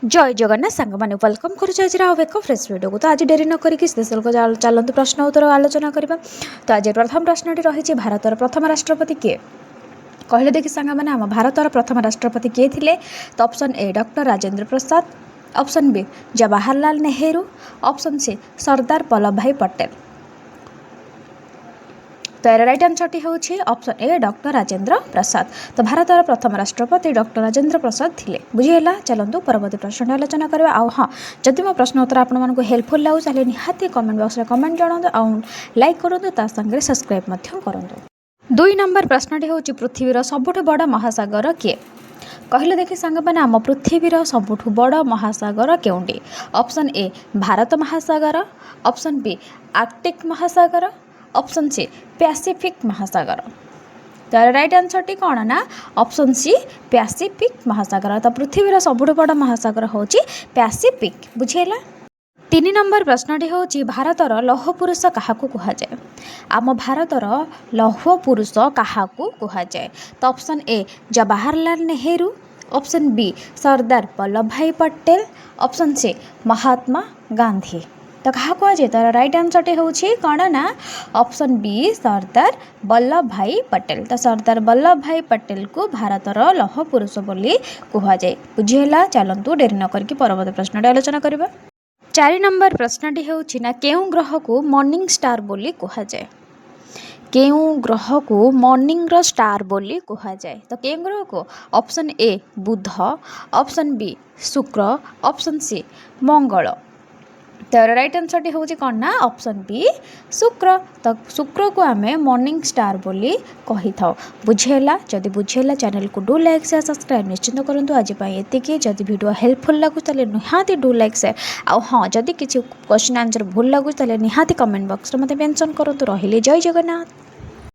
जय जगन्नाथ सांग मैंने वेलकम कर फ्रेश वीडियो को। तो आज डेरी नक स्पेशल को चलते प्रश्न उत्तर आलोचना करवा। तो आज प्रथम प्रश्नटी रही भारतर प्रथम राष्ट्रपति किए कहले देखी सांग मैंने आम भारतर प्रथम राष्ट्रपति किए थे। तो option A doctor Rajendra Prasad, option B Jawaharlal Nehru, option C Sardar Vallabh Bhai Patel. तो यार राइट आंसर टी होछि option A doctor Rajendra Prasad. तो भारतर प्रथम राष्ट्रपति डॉक्टर राजेंद्र प्रसाद थिले। बुझीला। चलतु परवर्ती प्रश्न आलोचना करवा। हाँ, जदि मो प्रश्न उत्तर आपको हेल्पफुल लगुच ताले निहाती कमेंट बॉक्स में कमेंट जणातु आउ लाइक करूँ ता संगे सब्सक्राइब मध्य करंतु। 2 नंबर प्रश्नटी होछि पृथ्वीर सबुठ बड़ महासागर किए कहले देखि सांग मैंने आम पृथ्वीर सबुठ बड़ महासागर केउंडी। ऑप्शन ए भारत महासागर, ऑप्शन बी आर्कटिक महासागर, ऑप्शन सी पैसिफिक महासागर। तो राइट आंसर टी कौन ना ऑप्शन सी पैसिफिक महासागर। तो पृथ्वीर सबुठ बड़ महासागर होची पैसिफिक। बुझेला। 3 नंबर प्रश्नटी होची भारतर लौह पुरुष काहाकू कुहाजाए। आम भारतर लौह पुरुष काहाकू कुहाजाए। तो option A Jawaharlal Nehru, option B Sardar Vallabh Bhai Patel, option C Mahatma Gandhi. तो क्या कहुए तार राइट आंसर टी होची कौन ना ऑप्शन बी सरदार वल्लभ भाई पटेल। तो सरदार वल्लभ भाई पटेल को भारतर लौह पुरुष बोली कहुए। बुझीला। चलतु डेरी न करके परवर्ती प्रश्न आलोचना करवा। 4 नंबर प्रश्नटी होची ना केउं ग्रह को मॉर्निंग स्टार बोली कहुए। केउं ग्रह को मॉर्निंग रो स्टार बोली कहुए। तो केउं ग्रह को option A Budh, option B Shukra, option C Mangal. तो राइट आंसर टी होची कौन ना ऑप्शन बी शुक्र। तो शुक्र को आमे मॉर्निंग स्टार बोली कही था। बुझेला। जदि बुझेला चैनल को डू लाइक शेयर सब्सक्राइब निश्चिंत करूँ। आज एतिकी। जदि वीडियो हेल्पफुल लगुच ताले निहाती डू लाइक शेयर। आ हाँ, जदि किसी क्वेश्चन आंसर भूल लगुच ताले निहाती कमेंट बॉक्स में मते मेंशन करूँ। रहिले जय जगन्नाथ।